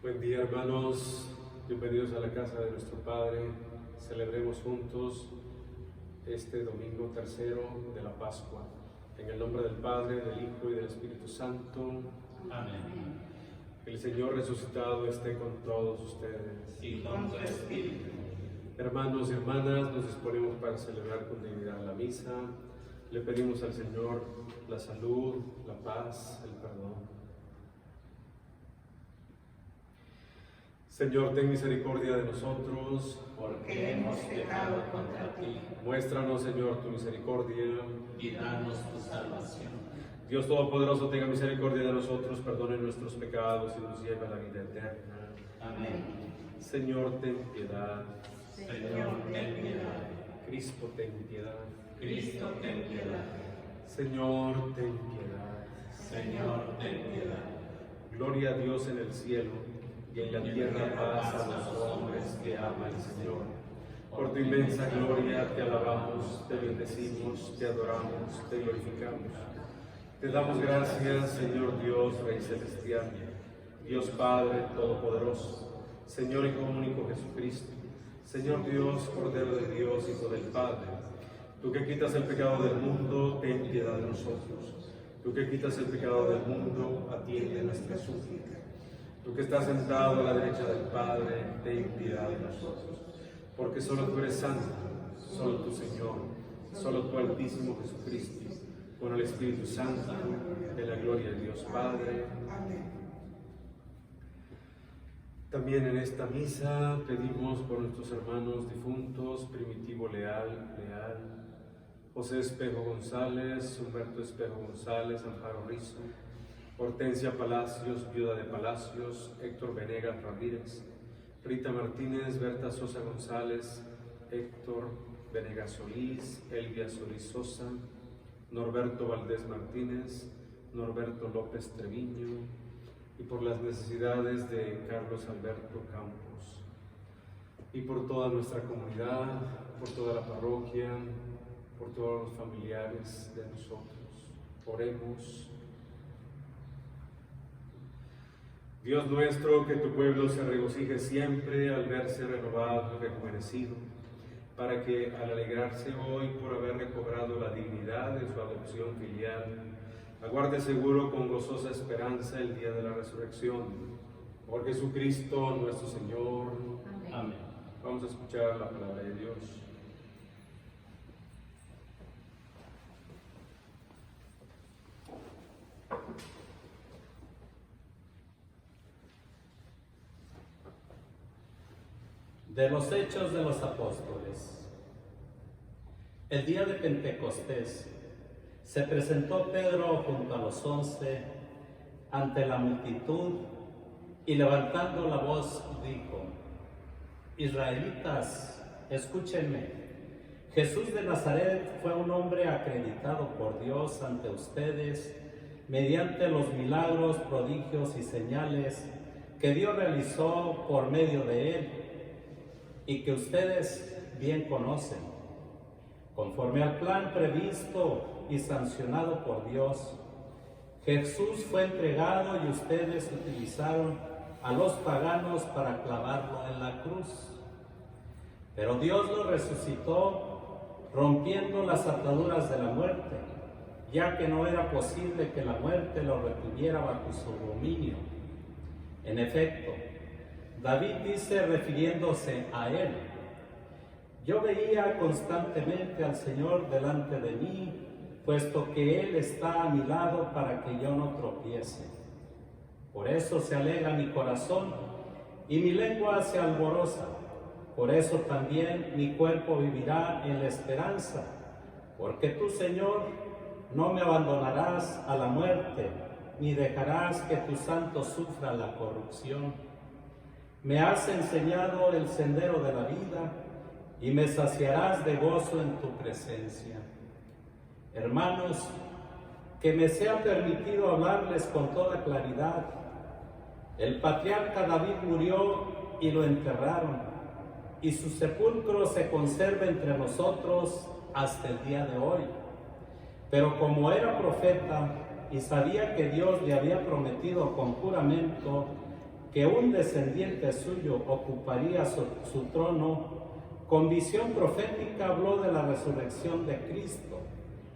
Buen día, hermanos, bienvenidos a la casa de nuestro Padre. Celebremos juntos este domingo tercero de la Pascua. En el nombre del Padre, del Hijo y del Espíritu Santo. Amén. El Señor resucitado esté con todos ustedes. Y con tu espíritu. Hermanos y hermanas, nos disponemos para celebrar con dignidad la misa. Le pedimos al Señor la salud, la paz, el perdón. Señor, ten misericordia de nosotros, Porque hemos pecado contra ti. Muéstranos, Señor, tu misericordia. Y danos tu salvación. Dios Todopoderoso, tenga misericordia de nosotros, perdone nuestros pecados y nos lleve a la vida eterna. Amén. Señor, ten piedad. Señor, ten piedad. Cristo, ten piedad. Cristo, ten piedad. Señor, ten piedad. Señor, ten piedad. Gloria a Dios en el cielo y en la tierra paz a los hombres que ama el Señor. Por tu inmensa gloria te alabamos, te bendecimos, te adoramos, te glorificamos. Te damos gracias, Señor Dios, Rey Celestial, Dios Padre Todopoderoso, Señor Hijo único Jesucristo, Señor Dios, Cordero de Dios, Hijo del Padre. Tú que quitas el pecado del mundo, ten piedad de nosotros. Tú que quitas el pecado del mundo, atiende nuestra súplica. Tú que estás sentado a la derecha del Padre, ten piedad de nosotros. Porque solo tú eres santo, solo tú Señor, solo tú Altísimo Jesucristo, con el Espíritu Santo, de la gloria de Dios Padre. Amén. También en esta misa pedimos por nuestros hermanos difuntos, Primitivo Leal, José Espejo González, Humberto Espejo González, Amparo Rizo, Hortensia Palacios, viuda de Palacios, Héctor Venegas Ramírez, Rita Martínez, Berta Sosa González, Héctor Venegas Solís, Elvia Solís Sosa, Norberto Valdés Martínez, Norberto López Treviño, y por las necesidades de Carlos Alberto Campos, y por toda nuestra comunidad, por toda la parroquia, por todos los familiares de nosotros. Oremos. Dios nuestro, que tu pueblo se regocije siempre al verse renovado y rejuvenecido, para que al alegrarse hoy por haber recobrado la dignidad de su adopción filial, aguarde seguro con gozosa esperanza el día de la resurrección. Por Jesucristo nuestro Señor. Amén. Vamos a escuchar la palabra de Dios. De los Hechos de los Apóstoles. El día de Pentecostés se presentó Pedro junto a los 11 ante la multitud y levantando la voz dijo: Israelitas, escúchenme. Jesús de Nazaret fue un hombre acreditado por Dios ante ustedes mediante los milagros, prodigios y señales que Dios realizó por medio de él y que ustedes bien conocen. Conforme al plan previsto y sancionado por Dios, Jesús fue entregado y ustedes utilizaron a los paganos para clavarlo en la cruz. Pero Dios lo resucitó, rompiendo las ataduras de la muerte, ya que no era posible que la muerte lo retuviera bajo su dominio. En efecto, David dice, refiriéndose a él: yo veía constantemente al Señor delante de mí, puesto que Él está a mi lado para que yo no tropiece. Por eso se alegra mi corazón y mi lengua se alboroza. Por eso también mi cuerpo vivirá en la esperanza, porque tú, Señor, no me abandonarás a la muerte, ni dejarás que tu santo sufra la corrupción. Me has enseñado el sendero de la vida y me saciarás de gozo en tu presencia. Hermanos, que me sea permitido hablarles con toda claridad. El patriarca David murió y lo enterraron, y su sepulcro se conserva entre nosotros hasta el día de hoy. Pero como era profeta y sabía que Dios le había prometido con juramento que un descendiente suyo ocuparía su trono, con visión profética habló de la resurrección de Cristo,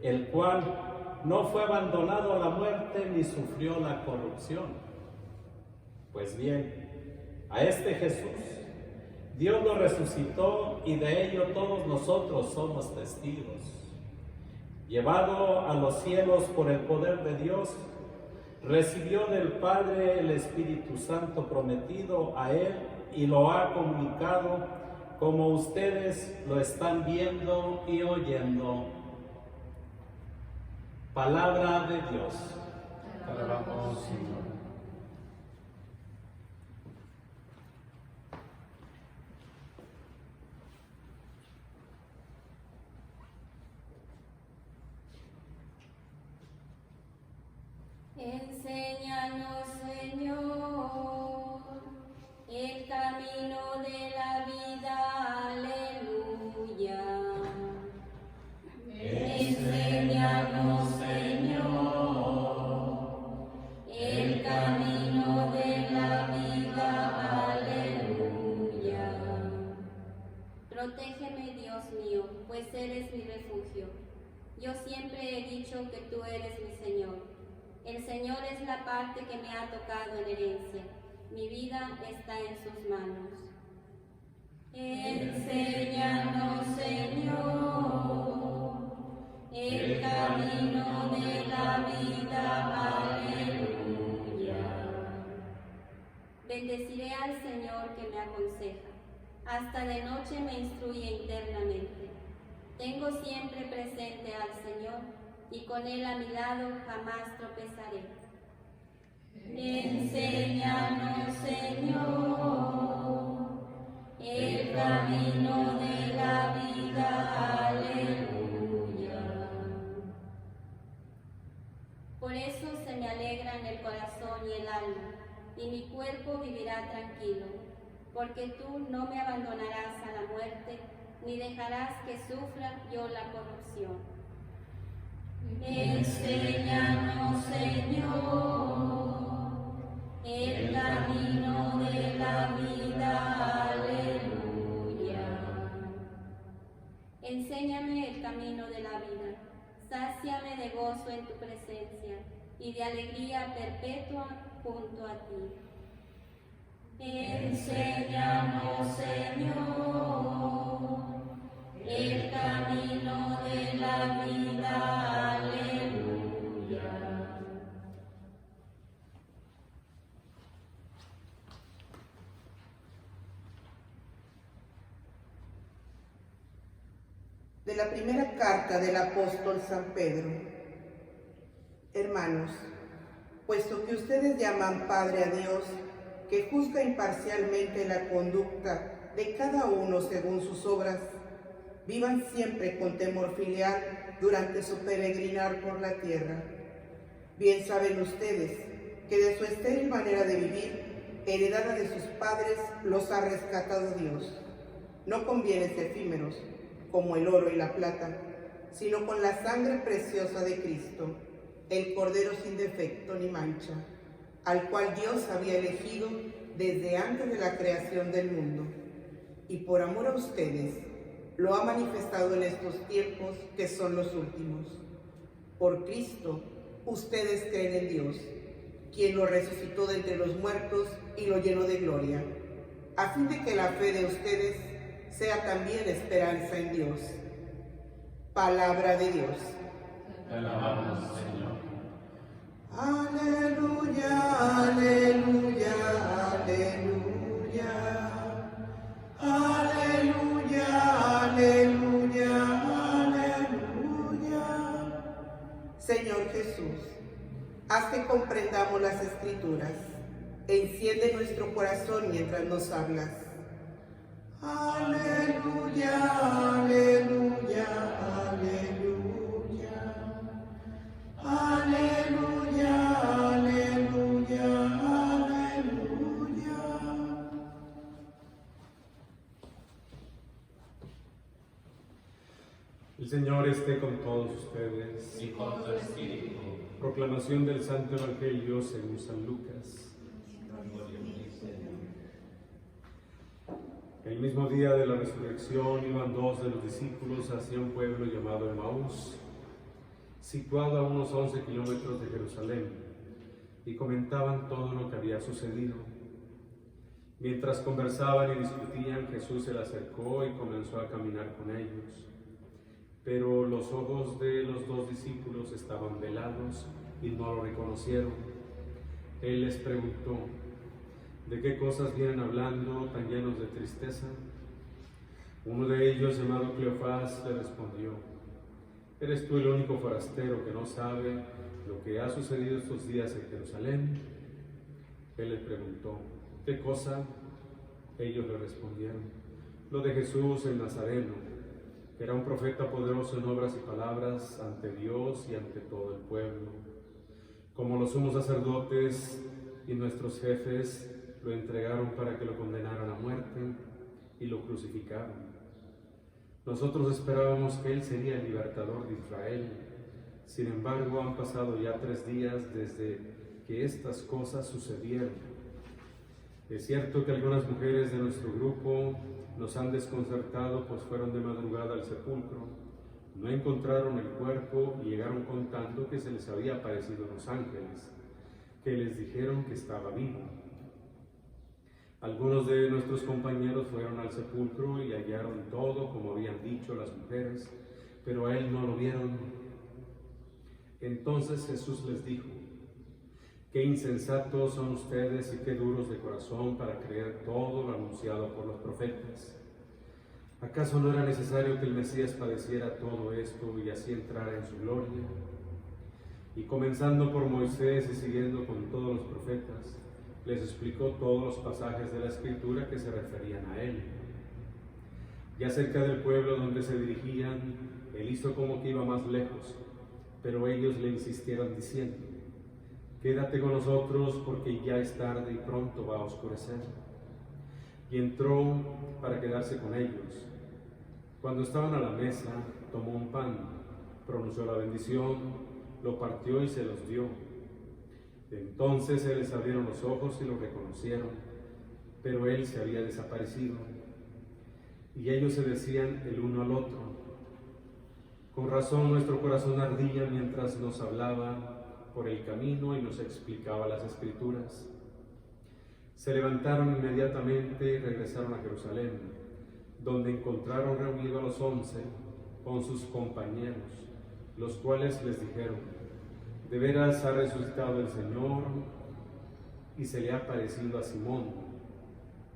el cual no fue abandonado a la muerte ni sufrió la corrupción. Pues bien, a este Jesús Dios lo resucitó y de ello todos nosotros somos testigos. Llevado a los cielos por el poder de Dios, recibió del Padre el Espíritu Santo prometido a él y lo ha comunicado como ustedes lo están viendo y oyendo. Palabra de Dios. Te alabamos, Señor. Enséñanos, Señor, el camino de la vida, aleluya. Enséñanos, Señor, el camino de la vida, aleluya. Protégeme, Dios mío, pues eres mi refugio. Yo siempre he dicho que tú eres mi Señor. El Señor es la parte que me ha tocado en herencia. Mi vida está en sus manos. Enséñanos, Señor, el camino de la vida, aleluya. Bendeciré al Señor que me aconseja. Hasta de noche me instruye internamente. Tengo siempre presente al Señor, y con él a mi lado jamás tropezaré. Enséñanos, Señor, el camino de la vida, aleluya. Por eso se me alegran el corazón y el alma, y mi cuerpo vivirá tranquilo, porque tú no me abandonarás a la muerte, ni dejarás que sufra yo la corrupción. Enséñanos, Señor, el camino de la vida, aleluya. Enséñame el camino de la vida, sáciame de gozo en tu presencia y de alegría perpetua junto a ti. Enséñanos, Señor, el camino de la vida, aleluya. De la primera carta del apóstol San Pedro. Hermanos, puesto que ustedes llaman Padre a Dios, que juzga imparcialmente la conducta de cada uno según sus obras, vivan siempre con temor filial durante su peregrinar por la tierra. Bien saben ustedes que de su estéril manera de vivir, heredada de sus padres, los ha rescatado Dios, no con bienes efímeros, como el oro y la plata, sino con la sangre preciosa de Cristo, el Cordero sin defecto ni mancha, al cual Dios había elegido desde antes de la creación del mundo, y por amor a ustedes, lo ha manifestado en estos tiempos que son los últimos. Por Cristo, ustedes creen en Dios, quien lo resucitó de entre los muertos y lo llenó de gloria, a fin de que la fe de ustedes sea también esperanza en Dios. Palabra de Dios. Te alabamos, Señor. Aleluya, aleluya, aleluya. Aleluya, aleluya, aleluya. Señor Jesús, haz que comprendamos las Escrituras. Enciende nuestro corazón mientras nos hablas. Aleluya, aleluya, aleluya. Aleluya, aleluya, aleluya. El Señor esté con todos ustedes. Y con tu espíritu. Proclamación del Santo Evangelio según San Lucas. El mismo día de la resurrección iban dos de los discípulos hacia un pueblo llamado Emaús, situado a unos 11 kilómetros de Jerusalén, y comentaban todo lo que había sucedido. Mientras conversaban y discutían, Jesús se le acercó y comenzó a caminar con ellos. Pero los ojos de los dos discípulos estaban velados y no lo reconocieron. Él les preguntó: ¿de qué cosas vienen hablando tan llenos de tristeza? Uno de ellos, llamado Cleofás, le respondió: ¿eres tú el único forastero que no sabe lo que ha sucedido estos días en Jerusalén? Él les preguntó: ¿qué cosa? Ellos le respondieron: lo de Jesús el Nazareno, que era un profeta poderoso en obras y palabras ante Dios y ante todo el pueblo. Como los sumos sacerdotes y nuestros jefes lo entregaron para que lo condenaran a muerte y lo crucificaron. Nosotros esperábamos que Él sería el libertador de Israel. Sin embargo, han pasado ya 3 días desde que estas cosas sucedieron. Es cierto que algunas mujeres de nuestro grupo nos han desconcertado, pues fueron de madrugada al sepulcro, no encontraron el cuerpo y llegaron contando que se les había aparecido los ángeles, que les dijeron que estaba vivo. Algunos de nuestros compañeros fueron al sepulcro y hallaron todo como habían dicho las mujeres, pero a Él no lo vieron. Entonces Jesús les dijo: qué insensatos son ustedes y qué duros de corazón para creer todo lo anunciado por los profetas. ¿Acaso no era necesario que el Mesías padeciera todo esto y así entrara en su gloria? Y comenzando por Moisés y siguiendo con todos los profetas, les explicó todos los pasajes de la Escritura que se referían a Él. Ya cerca del pueblo donde se dirigían, Él hizo como que iba más lejos, pero ellos le insistieron diciendo: quédate con nosotros porque ya es tarde y pronto va a oscurecer. Y entró para quedarse con ellos. Cuando estaban a la mesa, tomó un pan, pronunció la bendición, lo partió y se los dio. Entonces se les abrieron los ojos y lo reconocieron, pero Él se había desaparecido. Y ellos se decían el uno al otro: con razón nuestro corazón ardía mientras nos hablaba por el camino y nos explicaba las Escrituras. Se levantaron inmediatamente y regresaron a Jerusalén, donde encontraron reunidos a los 11 con sus compañeros, los cuales les dijeron: de veras ha resucitado el Señor y se le ha parecido a Simón.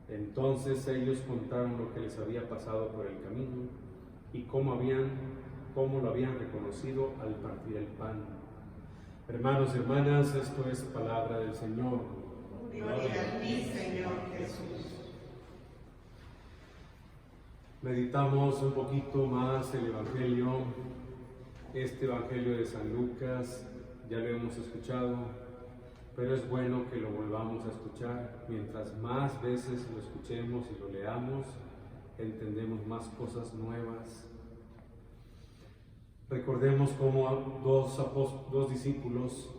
Entonces ellos contaron lo que les había pasado por el camino y cómo lo habían reconocido al partir el pan. Hermanos y hermanas, esto es palabra del Señor. Gloria a ti, Señor Jesús. Meditamos un poquito más el Evangelio, este Evangelio de San Lucas. Ya lo hemos escuchado, pero es bueno que lo volvamos a escuchar. Mientras más veces lo escuchemos y lo leamos, entendemos más cosas nuevas. Recordemos cómo dos discípulos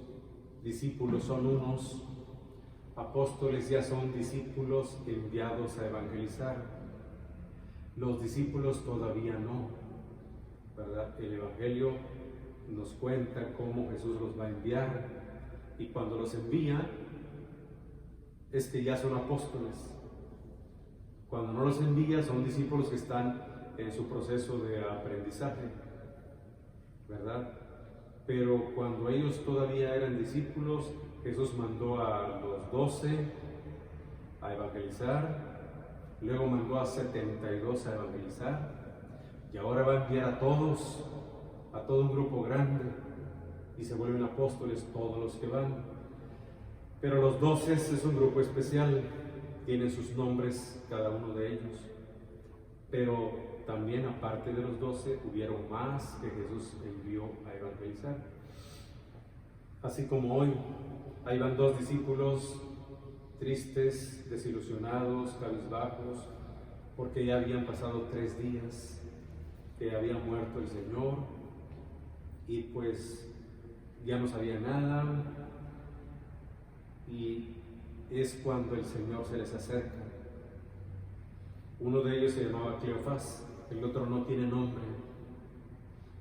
son unos, apóstoles ya son discípulos enviados a evangelizar. Los discípulos todavía no, ¿verdad? El Evangelio nos cuenta cómo Jesús los va a enviar, y cuando los envía es que ya son apóstoles. Cuando no los envía son discípulos que están en su proceso de aprendizaje, ¿verdad? Pero cuando ellos todavía eran discípulos, Jesús mandó a los 12 a evangelizar, luego mandó a 72 a evangelizar, y ahora va a enviar a todos, a todo un grupo grande, y se vuelven apóstoles todos los que van. Pero los 12 es un grupo especial, tienen sus nombres cada uno de ellos, pero también aparte de los 12 hubieron más que Jesús envió a evangelizar. Así como hoy, ahí van 2 discípulos tristes, desilusionados, cabizbajos, porque ya habían pasado 3 días que había muerto el Señor, y pues ya no sabía nada, y es cuando el Señor se les acerca. Uno de ellos se llamaba Cleofás, el otro no tiene nombre.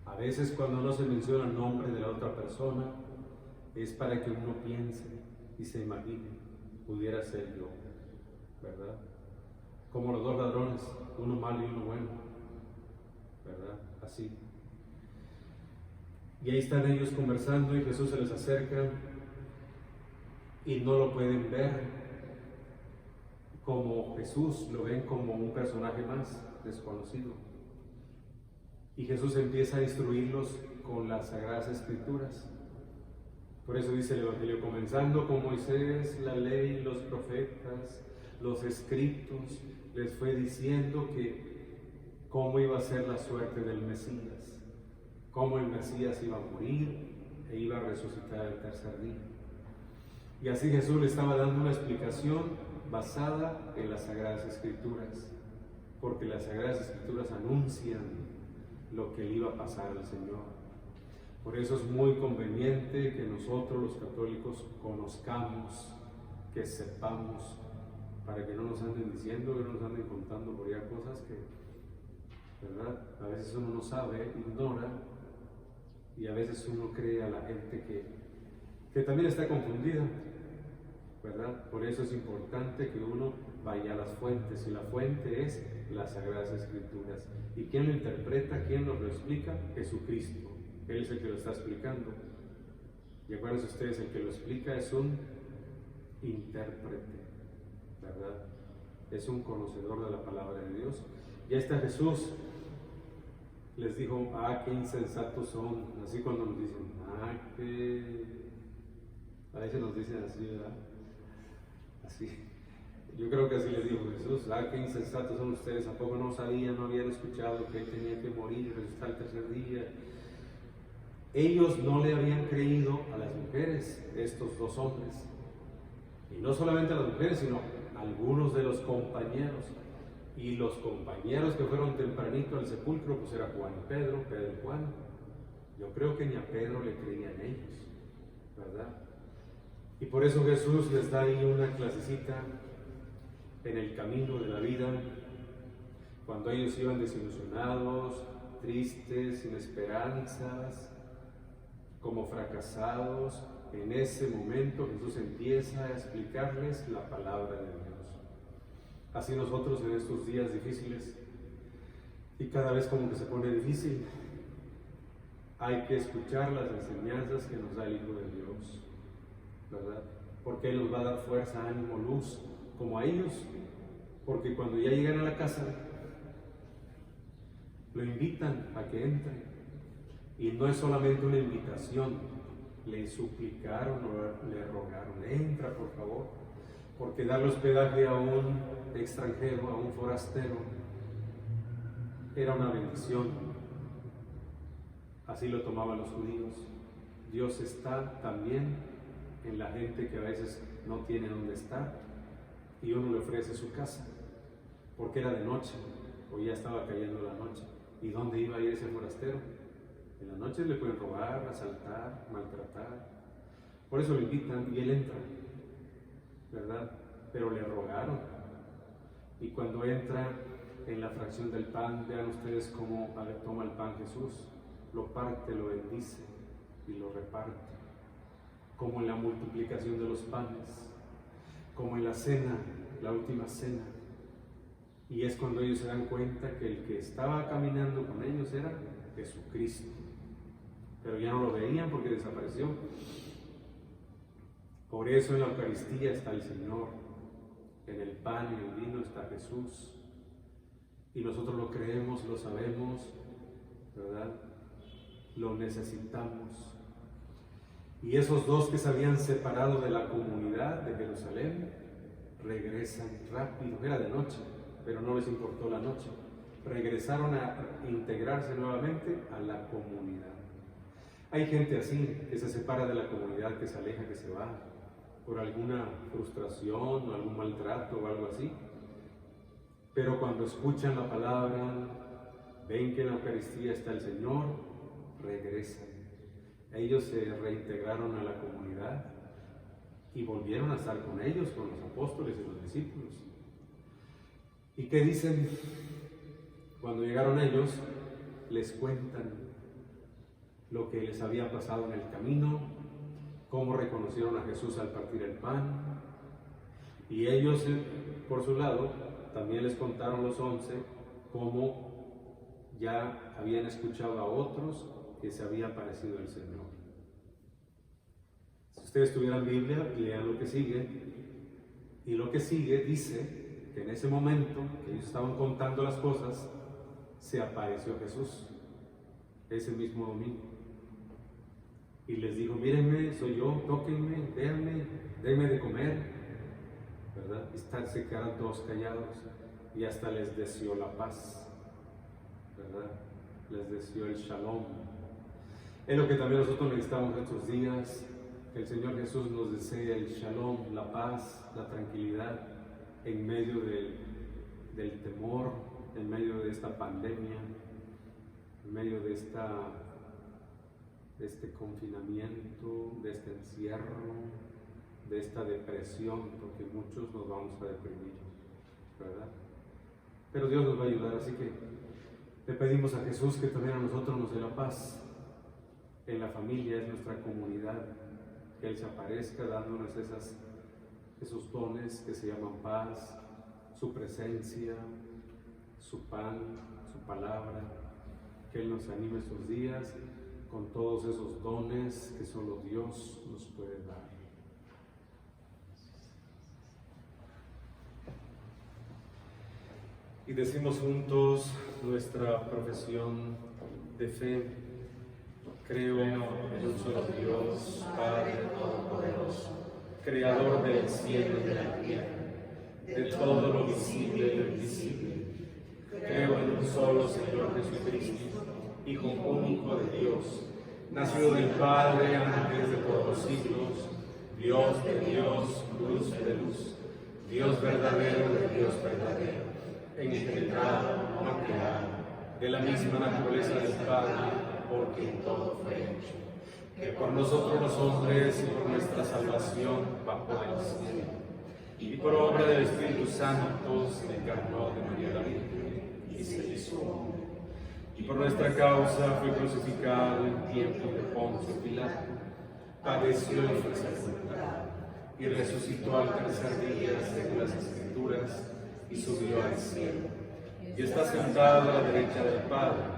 A veces cuando no se menciona el nombre de la otra persona, es para que uno piense y se imagine, pudiera ser yo, ¿verdad? Como los dos ladrones, uno malo y uno bueno, ¿verdad? Así. Y ahí están ellos conversando y Jesús se les acerca y no lo pueden ver como Jesús, lo ven como un personaje más desconocido. Y Jesús empieza a instruirlos con las Sagradas Escrituras. Por eso dice el Evangelio, comenzando con Moisés, la ley, los profetas, los escritos, les fue diciendo que cómo iba a ser la suerte del Mesías, cómo el Mesías iba a morir e iba a resucitar el tercer día. Y así Jesús le estaba dando una explicación basada en las Sagradas Escrituras, porque las Sagradas Escrituras anuncian lo que iba a pasar al Señor. Por eso es muy conveniente que nosotros los católicos conozcamos, que sepamos, para que no nos anden diciendo, que no nos anden contando por allá cosas que, ¿verdad? A veces uno no sabe, ignora, y a veces uno cree a la gente que también está confundida, ¿verdad? Por eso es importante que uno vaya a las fuentes, y la fuente es las Sagradas Escrituras. ¿Y quién lo interpreta? ¿Quién nos lo explica? Jesucristo. Él es el que lo está explicando. Y acuérdense ustedes, el que lo explica es un intérprete, ¿verdad? Es un conocedor de la palabra de Dios. Ya está Jesús. Les dijo, qué insensatos son. Así cuando nos dicen, a veces nos dicen así, ¿verdad? Así. Yo creo que así les dijo Jesús, qué insensatos son ustedes, ¿a poco no sabían, no habían escuchado que Él tenía que morir y resucitar el tercer día? Ellos no le habían creído a las mujeres, estos dos hombres. Y no solamente a las mujeres, sino a algunos de los compañeros. Y los compañeros que fueron tempranito al sepulcro, pues era Juan y Pedro, Pedro y Juan. Yo creo que ni a Pedro le creían ellos, ¿verdad? Y por eso Jesús les da ahí una clasecita en el camino de la vida, cuando ellos iban desilusionados, tristes, sin esperanzas, como fracasados. En ese momento Jesús empieza a explicarles la palabra de Dios. Así nosotros en estos días difíciles, y cada vez como que se pone difícil, hay que escuchar las enseñanzas que nos da el Hijo de Dios, ¿verdad? Porque Él nos va a dar fuerza, ánimo, luz, como a ellos, porque cuando ya llegan a la casa, lo invitan a que entre. Y no es solamente una invitación, le suplicaron o le rogaron, entra por favor, porque darle hospedaje a un extranjero, a un forastero, era una bendición. Así lo tomaban los judíos. Dios está también en la gente que a veces no tiene dónde estar y uno le ofrece su casa, porque era de noche o ya estaba cayendo la noche. ¿Y dónde iba a ir ese forastero? En la noche le pueden robar, asaltar, maltratar. Por eso lo invitan y él entra, ¿verdad? Pero le rogaron. Y cuando entra en la fracción del pan, vean ustedes cómo toma el pan Jesús, lo parte, lo bendice y lo reparte. Como en la multiplicación de los panes, como en la cena, la última cena. Y es cuando ellos se dan cuenta que el que estaba caminando con ellos era Jesucristo. Pero ya no lo veían porque desapareció. Por eso en la Eucaristía está el Señor, en el pan y el vino está Jesús. Y nosotros lo creemos, lo sabemos, ¿verdad? Lo necesitamos. Y esos dos que se habían separado de la comunidad de Jerusalén, regresan rápido. Era de noche, pero no les importó la noche. Regresaron a integrarse nuevamente a la comunidad. Hay gente así, que se separa de la comunidad, que se aleja, que se va, por alguna frustración o algún maltrato o algo así. Pero cuando escuchan la palabra, ven que en la Eucaristía está el Señor, regresan. Ellos se reintegraron a la comunidad y volvieron a estar con ellos, con los apóstoles y los discípulos. ¿Y qué dicen? Cuando llegaron ellos, les cuentan lo que les había pasado en el camino, cómo reconocieron a Jesús al partir el pan, y ellos, por su lado, también les contaron los 11 cómo ya habían escuchado a otros que se había aparecido el Señor. Si ustedes tuvieran Biblia, lean lo que sigue, y lo que sigue dice que en ese momento que ellos estaban contando las cosas, se apareció Jesús ese mismo domingo y les dijo: mírenme, soy yo, tóquenme, véanme, denme de comer, ¿verdad? Y se quedaron todos callados y hasta les deseó la paz, ¿verdad? Les deseó el shalom. Es lo que también nosotros necesitamos estos días, que el Señor Jesús nos desee el shalom, la paz, la tranquilidad en medio del temor, en medio de esta pandemia, en medio de este confinamiento, de este encierro, de esta depresión, porque muchos nos vamos a deprimir, ¿verdad? Pero Dios nos va a ayudar, así que le pedimos a Jesús que también a nosotros nos dé la paz. En la familia es nuestra comunidad, que Él se aparezca dándonos esos dones que se llaman paz, su presencia, su pan, su palabra, que Él nos anime estos días con todos esos dones que solo Dios nos puede dar. Y decimos juntos nuestra profesión de fe. Creo en un solo Dios, Padre Todopoderoso, Creador del cielo y de la tierra, de todo lo visible y lo invisible. Creo en un solo Señor Jesucristo, Hijo único de Dios, nacido del Padre antes de todos los siglos, Dios de Dios, luz de luz, Dios verdadero de Dios verdadero, engendrado, no creado, de la misma naturaleza del Padre, por quien todo fue hecho, que por nosotros los hombres y por nuestra salvación bajó del cielo, y por obra del Espíritu Santo se encarnó de María la Virgen y se hizo hombre, y por nuestra causa fue crucificado en tiempo de Poncio Pilato, padeció y fue sepultado, y resucitó al tercer día según las Escrituras, y subió al cielo, y está sentado a la derecha del Padre,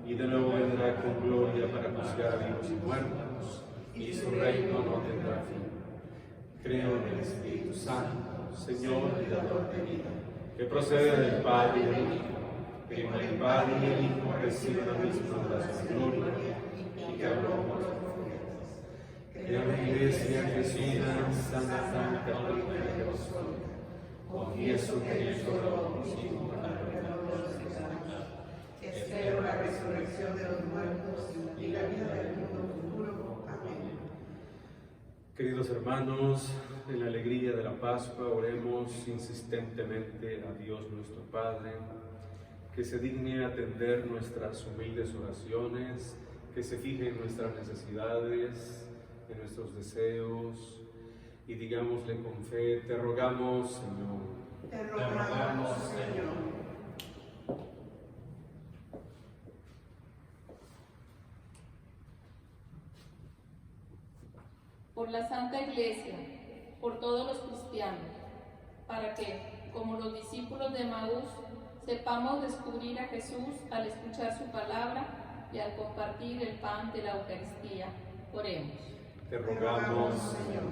y de nuevo vendrá con gloria para juzgar a vivos y muertos, y su reino no tendrá fin. Creo en el Espíritu Santo, Señor y dador de vida, que procede del Padre y del Hijo, que con el Padre y el Hijo reciben la misma oración y gloria, y que habló por los profetas. Creo en la Iglesia Cristiana, Santa, Católica y Apostólica. Confieso que Cristo es bautismo para el perdón de los pecados. Espero la resurrección de los muertos y la vida del mundo futuro. Amén. Queridos hermanos, en la alegría de la Pascua oremos insistentemente a Dios nuestro Padre, que se digne atender nuestras humildes oraciones, que se fije en nuestras necesidades, en nuestros deseos, y digámosle con fe: te rogamos, Señor. Te rogamos, Señor. Por la Santa Iglesia, por todos los cristianos, para que, como los discípulos de Emaús, sepamos descubrir a Jesús al escuchar su palabra y al compartir el pan de la Eucaristía. Oremos. Te rogamos, Señor.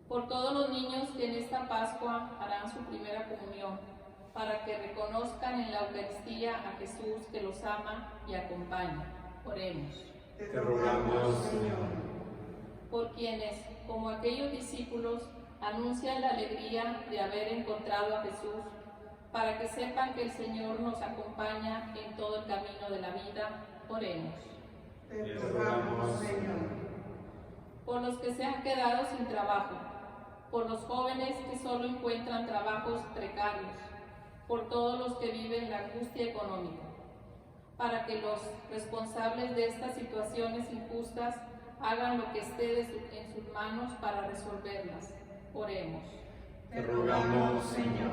Por todos los niños que en esta Pascua harán su primera comunión, para que reconozcan en la Eucaristía a Jesús que los ama y acompaña. Oremos. Te rogamos, Señor. Por quienes, como aquellos discípulos, anuncian la alegría de haber encontrado a Jesús, para que sepan que el Señor nos acompaña en todo el camino de la vida. Oremos. Te rogamos, Señor. Por los que se han quedado sin trabajo, por los jóvenes que solo encuentran trabajos precarios, por todos los que viven la angustia económica, para que los responsables de estas situaciones injustas hagan lo que esté en sus manos para resolverlas. Oremos. Te rogamos, Señor.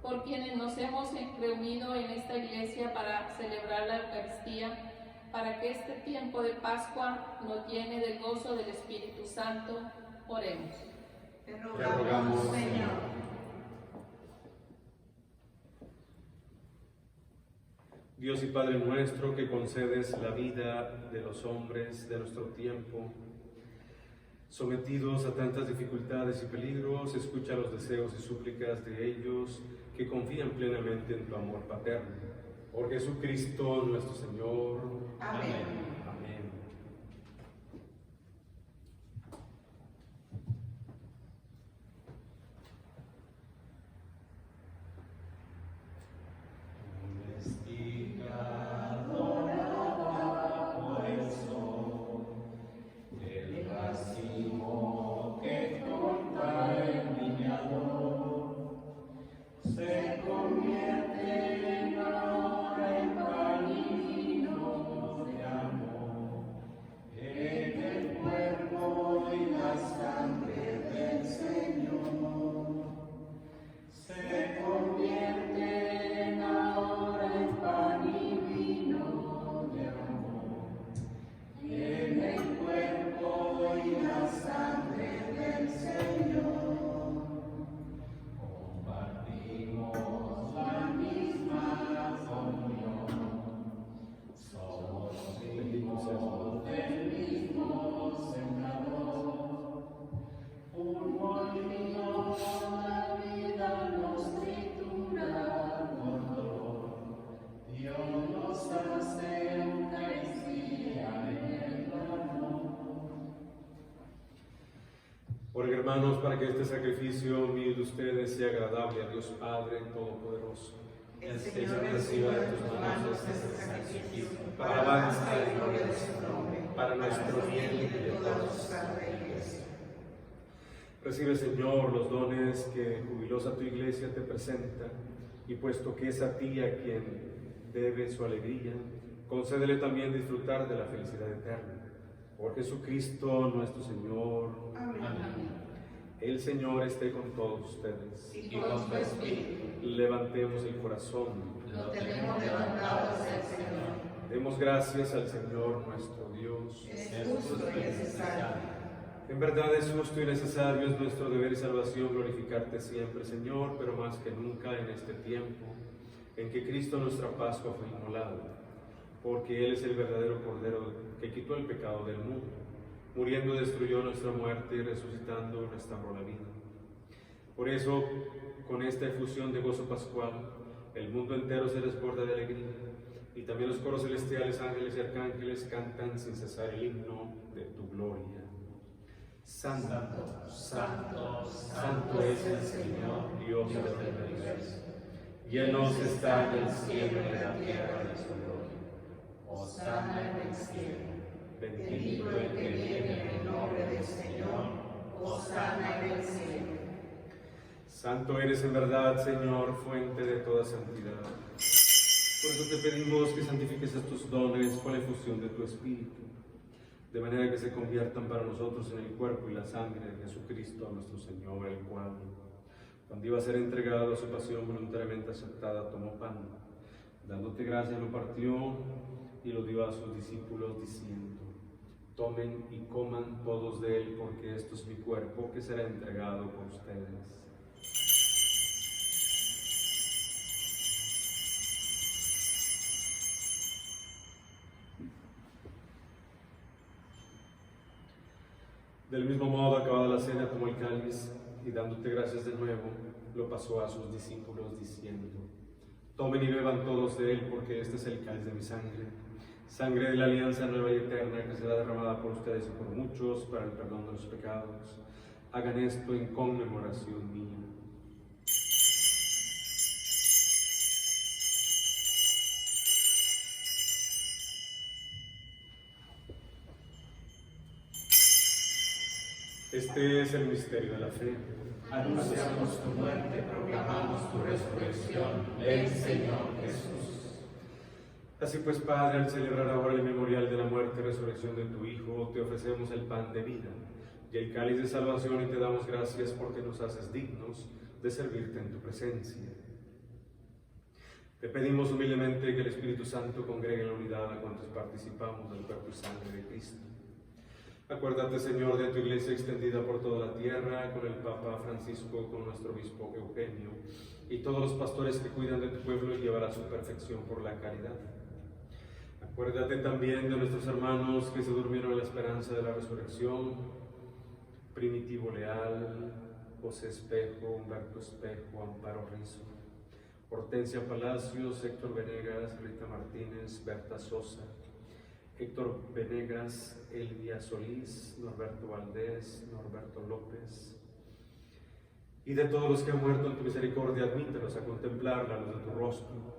Por quienes nos hemos reunido en esta iglesia para celebrar la Eucaristía, para que este tiempo de Pascua nos llene del gozo del Espíritu Santo, oremos. Te rogamos, Señor. Dios y Padre nuestro, que concedes la vida de los hombres de nuestro tiempo, sometidos a tantas dificultades y peligros, escucha los deseos y súplicas de ellos que confían plenamente en tu amor paterno. Por Jesucristo nuestro Señor. Amén. Amén. Hermanos, para que este sacrificio mío de ustedes sea agradable a Dios Padre Todopoderoso. El Señor reciba de tus manos este sacrificio para alabanza y gloria de su nombre, para nuestro bien y de todos sus reyes. Recibe, Señor, los dones que jubilosa tu iglesia te presenta, y puesto que es a ti a quien debe su alegría, concédele también disfrutar de la felicidad eterna. Por Jesucristo nuestro Señor. Amén. El Señor esté con todos ustedes. Y con tu espíritu. Levantemos el corazón. Lo tenemos levantado hacia el Señor. Demos gracias al Señor nuestro Dios. Es justo y necesario. En verdad es justo y necesario, es nuestro deber y salvación glorificarte siempre, Señor, pero más que nunca en este tiempo en que Cristo nuestra Pascua fue inmolado, porque Él es el verdadero Cordero que quitó el pecado del mundo. Muriendo destruyó nuestra muerte y resucitando restauró la vida. Por eso, con esta efusión de gozo pascual, el mundo entero se desborda de alegría, y también los coros celestiales, ángeles y arcángeles cantan sin cesar el himno de tu gloria. Santo, santo, santo es el Señor, Dios del universo. Llenos están el cielo y la tierra de su gloria. Hosana en el cielo. Bendito el que viene en el nombre del Señor. Hosana en el cielo. Santo eres en verdad, Señor, fuente de toda santidad. Por eso te pedimos que santifiques estos dones con la efusión de tu Espíritu, de manera que se conviertan para nosotros en el cuerpo y la sangre de Jesucristo, nuestro Señor, el cual, cuando iba a ser entregado a su pasión voluntariamente aceptada, tomó pan, dándote gracias, lo partió y lo dio a sus discípulos, diciendo: tomen y coman todos de él, porque esto es mi cuerpo que será entregado por ustedes. Del mismo modo, acabada la cena, tomó el cáliz y, dándote gracias de nuevo, lo pasó a sus discípulos, diciendo: tomen y beban todos de él, porque este es el cáliz de mi sangre, sangre de la alianza nueva y eterna, que será derramada por ustedes y por muchos para el perdón de los pecados. Hagan esto en conmemoración mía. Este es el misterio de la fe. Anunciamos tu muerte, proclamamos tu resurrección. Ven, Señor Jesús. Así pues, Padre, al celebrar ahora el memorial de la muerte y resurrección de tu Hijo, te ofrecemos el pan de vida y el cáliz de salvación y te damos gracias porque nos haces dignos de servirte en tu presencia. Te pedimos humildemente que el Espíritu Santo congregue en la unidad a cuantos participamos del cuerpo y sangre de Cristo. Acuérdate, Señor, de tu iglesia extendida por toda la tierra, con el Papa Francisco, con nuestro obispo Eugenio, y todos los pastores que cuidan de tu pueblo y llevará a su perfección por la caridad. Acuérdate también de nuestros hermanos que se durmieron en la esperanza de la resurrección: Primitivo Leal, José Espejo, Humberto Espejo, Amparo Rizo, Hortensia Palacios, Héctor Venegas, Rita Martínez, Berta Sosa, Héctor Venegas, Elvia Solís, Norberto Valdés, Norberto López, y de todos los que han muerto en tu misericordia, admítelos a contemplar la luz de tu rostro.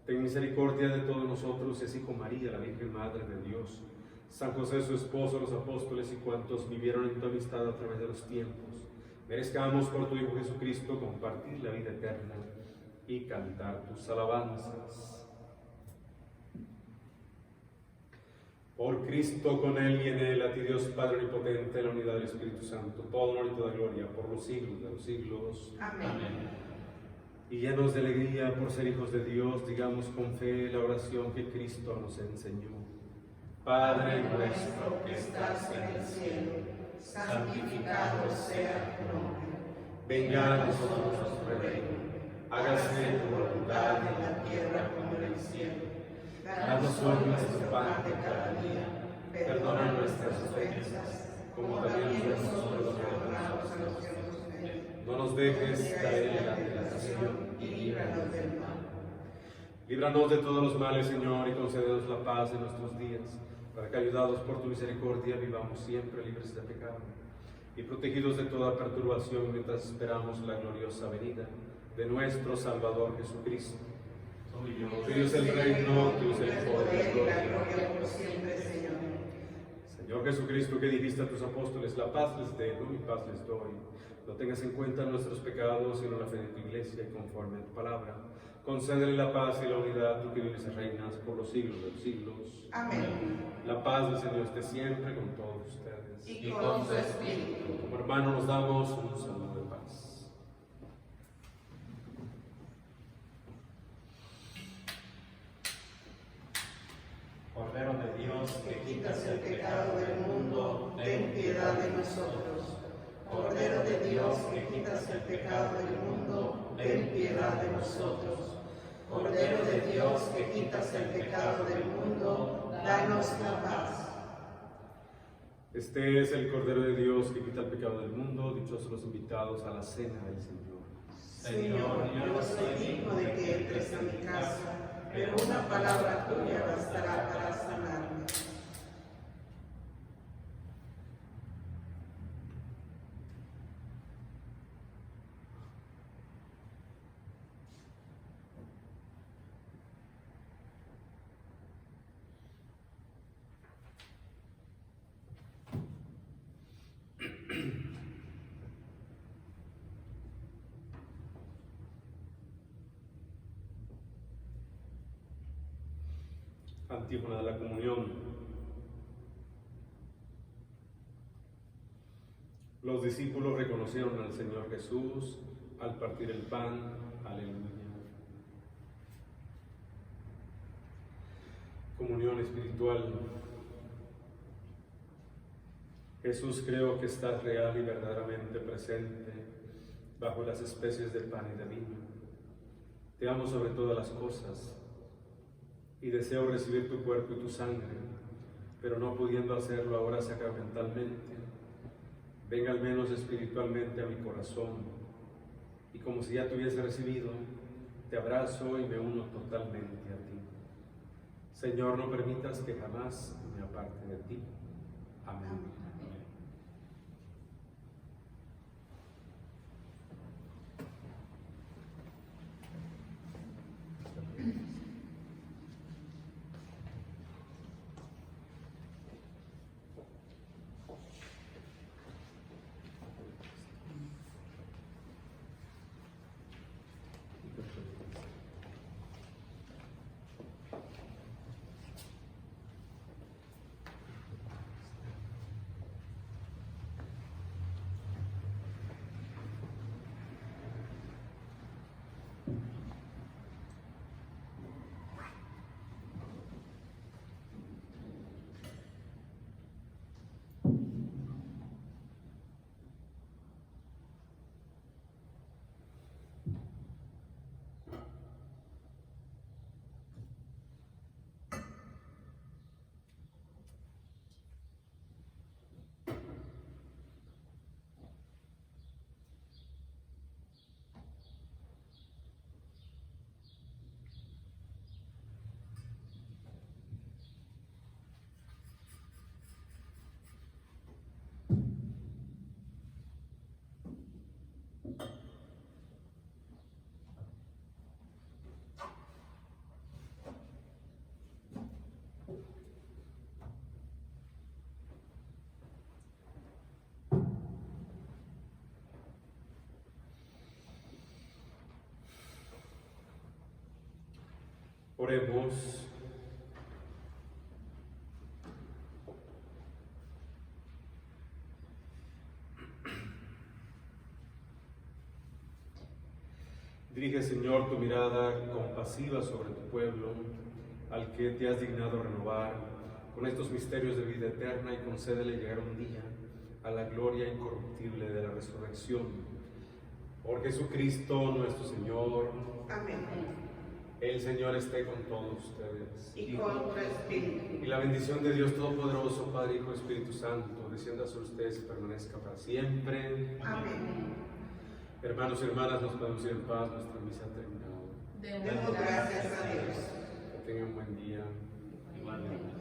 Ten misericordia de todos nosotros y así con María, la Virgen Madre de Dios, San José su esposo, los apóstoles y cuantos vivieron en tu amistad a través de los tiempos, merezcamos por tu Hijo Jesucristo compartir la vida eterna y cantar tus alabanzas. Por Cristo, con Él y en Él, a ti Dios Padre Omnipotente, en la unidad del Espíritu Santo, todo honor y toda gloria por los siglos de los siglos. Amén. Y llenos de alegría por ser hijos de Dios, digamos con fe la oración que Cristo nos enseñó. Padre nuestro que estás en el cielo, santificado sea tu nombre. Venga a nosotros tu reino. Hágase tu voluntad en la tierra como en el cielo. Danos hoy nuestro pan de cada día. Perdona nuestras ofensas, como también nosotros perdonamos a los que nos ofenden. No nos dejes caer en la tentación y líbranos del mal. Líbranos de todos los males, Señor, y concédenos la paz en nuestros días, para que, ayudados por tu misericordia, vivamos siempre libres de pecado y protegidos de toda perturbación mientras esperamos la gloriosa venida de nuestro Salvador Jesucristo. Tuyo es el reino, tuyo es el poder y la gloria por siempre, Señor. Señor Jesucristo, que dijiste a tus apóstoles: la paz les dejo, mi paz les doy. No tengas en cuenta nuestros pecados, sino la fe de tu iglesia, y conforme a tu palabra, concédele la paz y la unidad, tú que vives y reinas por los siglos de los siglos. Amén. La paz del Señor esté siempre con todos ustedes. Y con su espíritu. Como hermanos nos damos un saludo de paz. Cordero de Dios, Que quitas el pecado del mundo, ten piedad de nosotros. Cordero de Dios, que quitas el pecado del mundo, ten piedad de nosotros. Cordero de Dios, que quitas el pecado del mundo, danos la paz. Este es el Cordero de Dios que quita el pecado del mundo. Dichosos los invitados a la cena del Señor. Señor, yo no soy digno de que entres a mi casa, pero una palabra tuya bastará para sanarme. Antífona de la comunión. Los discípulos reconocieron al Señor Jesús al partir el pan. Aleluya. Comunión espiritual. Jesús, creo que estás real y verdaderamente presente bajo las especies de pan y de vino. Te amo sobre todas las cosas y deseo recibir tu cuerpo y tu sangre, pero no pudiendo hacerlo ahora sacramentalmente, venga al menos espiritualmente a mi corazón, y como si ya te hubiese recibido, te abrazo y me uno totalmente a ti. Señor, no permitas que jamás me aparte de ti. Amén. Oremos. Dirige, Señor, tu mirada compasiva sobre tu pueblo, al que te has dignado renovar con estos misterios de vida eterna, y concédele llegar un día a la gloria incorruptible de la resurrección. Por Jesucristo nuestro Señor. Amén. El Señor esté con todos ustedes. Y con tu espíritu. Y la bendición de Dios Todopoderoso, Padre, Hijo y Espíritu Santo, descienda sobre ustedes y permanezca para siempre. Amén. Hermanos y hermanas, nos podemos ir en paz, nuestra misa ha terminado. Demos gracias a Dios. Que tengan un buen día. Igualmente.